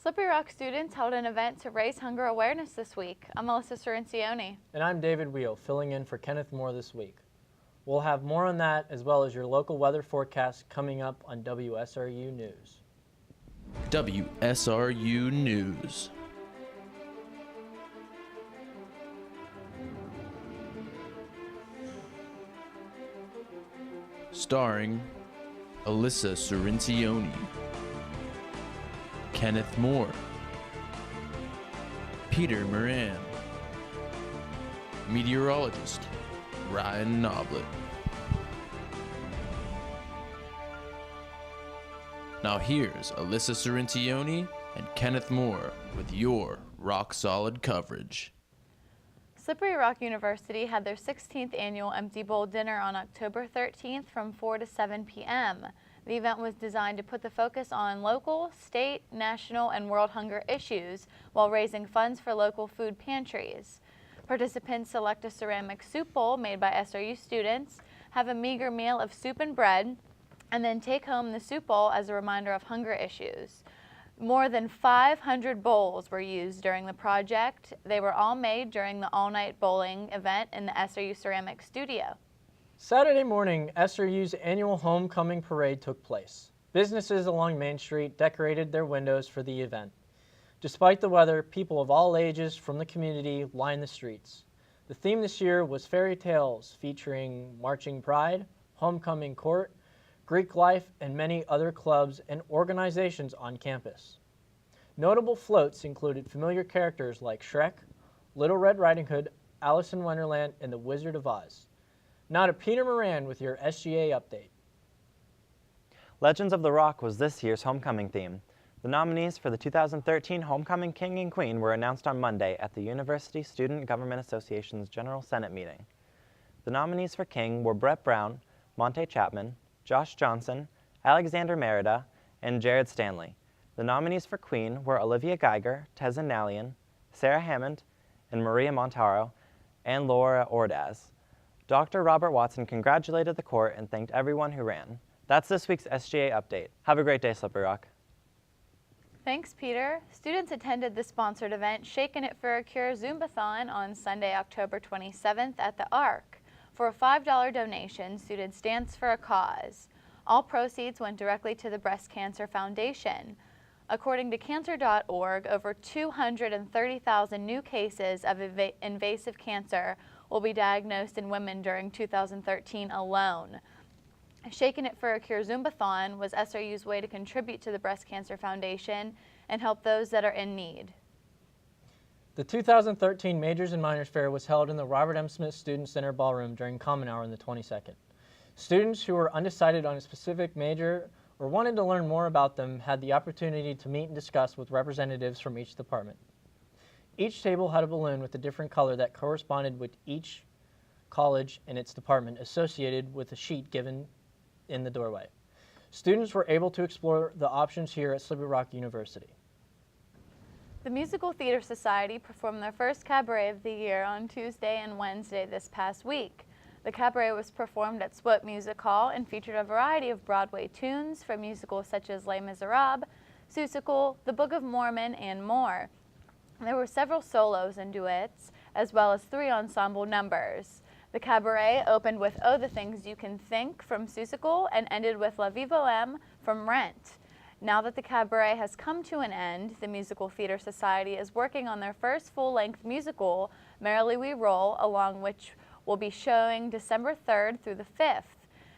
Slippery Rock students held an event to raise hunger awareness this week. I'm Melissa Sorrencioni. And I'm David Wheel, filling in for Kenneth Moore this week. We'll have more on that as well as your local weather forecast coming up on WSRU News. WSRU News. Starring Alyssa Sorrencioni, Kenneth Moore, Peter Moran, meteorologist Ryan Noblet. Now here's Alyssa Sorrencioni and Kenneth Moore with your rock-solid coverage. Slippery Rock University had their 16th annual Empty Bowl dinner on October 13th from 4 to 7 p.m. The event was designed to put the focus on local, state, national, and world hunger issues while raising funds for local food pantries. Participants select a ceramic soup bowl made by SRU students, have a meager meal of soup and bread, and then take home the soup bowl as a reminder of hunger issues. More than 500 bowls were used during the project. They were all made during the all-night bowling event in the SRU Ceramic Studio. Saturday morning, SRU's annual homecoming parade took place. Businesses along Main Street decorated their windows for the event. Despite the weather, people of all ages from the community lined the streets. The theme this year was fairy tales featuring Marching Pride, Homecoming Court, Greek life, and many other clubs and organizations on campus. Notable floats included familiar characters like Shrek, Little Red Riding Hood, Alice in Wonderland, and the Wizard of Oz. Now to Peter Moran with your SGA update. Legends of the Rock was this year's homecoming theme. The nominees for the 2013 Homecoming King and Queen were announced on Monday at the University Student Government Association's General Senate meeting. The nominees for King were Brett Brown, Monte Chapman, Josh Johnson, Alexander Merida, and Jared Stanley. The nominees for Queen were Olivia Geiger, Tezin Nalian, Sarah Hammond, and Maria Montaro, and Laura Ordaz. Dr. Robert Watson congratulated the court and thanked everyone who ran. That's this week's SGA update. Have a great day, Slippery Rock. Thanks, Peter. Students attended the sponsored event Shakin' It for a Cure Zumbathon on Sunday, October 27th at the Arc. For a $5 donation, students danced for a cause. All proceeds went directly to the Breast Cancer Foundation. According to Cancer.org, over 230,000 new cases of invasive cancer will be diagnosed in women during 2013 alone. Shakin' It for a Cure Zumbathon was SRU's way to contribute to the Breast Cancer Foundation and help those that are in need. The 2013 Majors and Minors Fair was held in the Robert M. Smith Student Center Ballroom during Common Hour on the 22nd. Students who were undecided on a specific major or wanted to learn more about them had the opportunity to meet and discuss with representatives from each department. Each table had a balloon with a different color that corresponded with each college and its department associated with a sheet given in the doorway. Students were able to explore the options here at Slippery Rock University. The Musical Theater Society performed their first cabaret of the year on Tuesday and Wednesday this past week. The cabaret was performed at Swope Music Hall and featured a variety of Broadway tunes from musicals such as Les Miserables, Seussical, The Book of Mormon, and more. There were several solos and duets, as well as 3 ensemble numbers. The cabaret opened with Oh, the Things You Can Think from Seussical and ended with La Vie Bohème from Rent. Now that the cabaret has come to an end, the Musical Theater Society is working on their first full-length musical, Merrily We Roll, along which will be showing December 3rd through the 5th.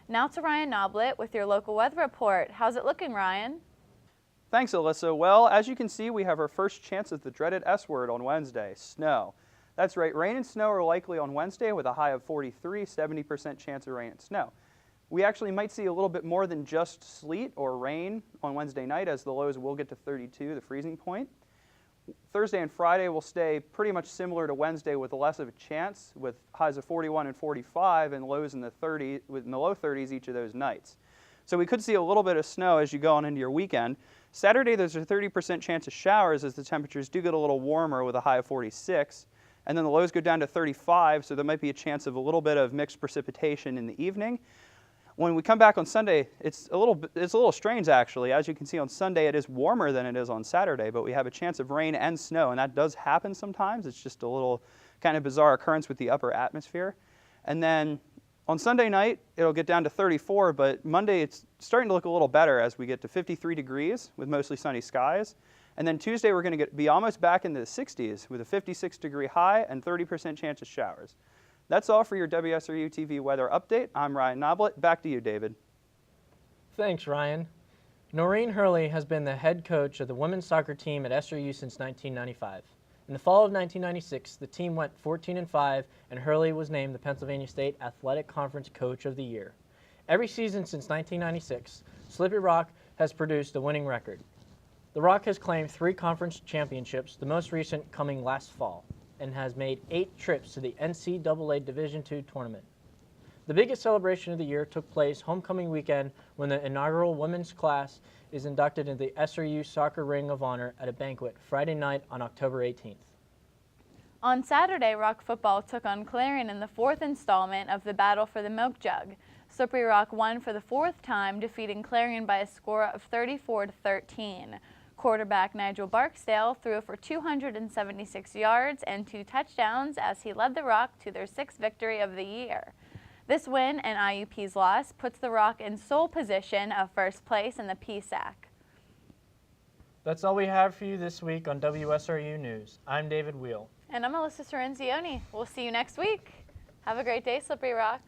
Now to Ryan Noblet with your local weather report. How's it looking, Ryan? Thanks, Alyssa. Well, as you can see, we have our first chance at the dreaded S word on Wednesday, snow. That's right, rain and snow are likely on Wednesday with a high of 43, 70% chance of rain and snow. We actually might see a little bit more than just sleet or rain on Wednesday night, as the lows will get to 32, the freezing point. Thursday and Friday will stay pretty much similar to Wednesday with less of a chance, with highs of 41 and 45 and lows in the low 30s each of those nights. So we could see a little bit of snow as you go on into your weekend. Saturday, there's a 30% chance of showers as the temperatures do get a little warmer with a high of 46. And then the lows go down to 35, so there might be a chance of a little bit of mixed precipitation in the evening. When we come back on Sunday, it's a little strange actually. As you can see on Sunday, it is warmer than it is on Saturday, but we have a chance of rain and snow, and that does happen sometimes. It's just a little kind of bizarre occurrence with the upper atmosphere. And then on Sunday night, it'll get down to 34, but Monday it's starting to look a little better as we get to 53 degrees with mostly sunny skies. And then Tuesday, we're going to be almost back into the 60s with a 56-degree high and 30% chance of showers. That's all for your WSRU-TV weather update. I'm Ryan Noblet. Back to you, David. Thanks, Ryan. Noreen Hurley has been the head coach of the women's soccer team at SRU since 1995. In the fall of 1996, the team went 14-5, and Hurley was named the Pennsylvania State Athletic Conference Coach of the Year. Every season since 1996, Slippery Rock has produced a winning record. The Rock has claimed 3 conference championships, the most recent coming last fall, and has made 8 trips to the NCAA Division II tournament. The biggest celebration of the year took place homecoming weekend when the inaugural women's class is inducted into the SRU Soccer Ring of Honor at a banquet Friday night on October 18th. On Saturday, Rock football took on Clarion in the 4th installment of the Battle for the Milk Jug. Slippery Rock won for the 4th time, defeating Clarion by a score of 34-13. Quarterback Nigel Barksdale threw for 276 yards and 2 touchdowns as he led the Rock to their 6th victory of the year. This win and IUP's loss puts the Rock in sole position of first place in the PSAC. That's all we have for you this week on WSRU News. I'm David Wheel. And I'm Alyssa Sorenzioni. We'll see you next week. Have a great day, Slippery Rock.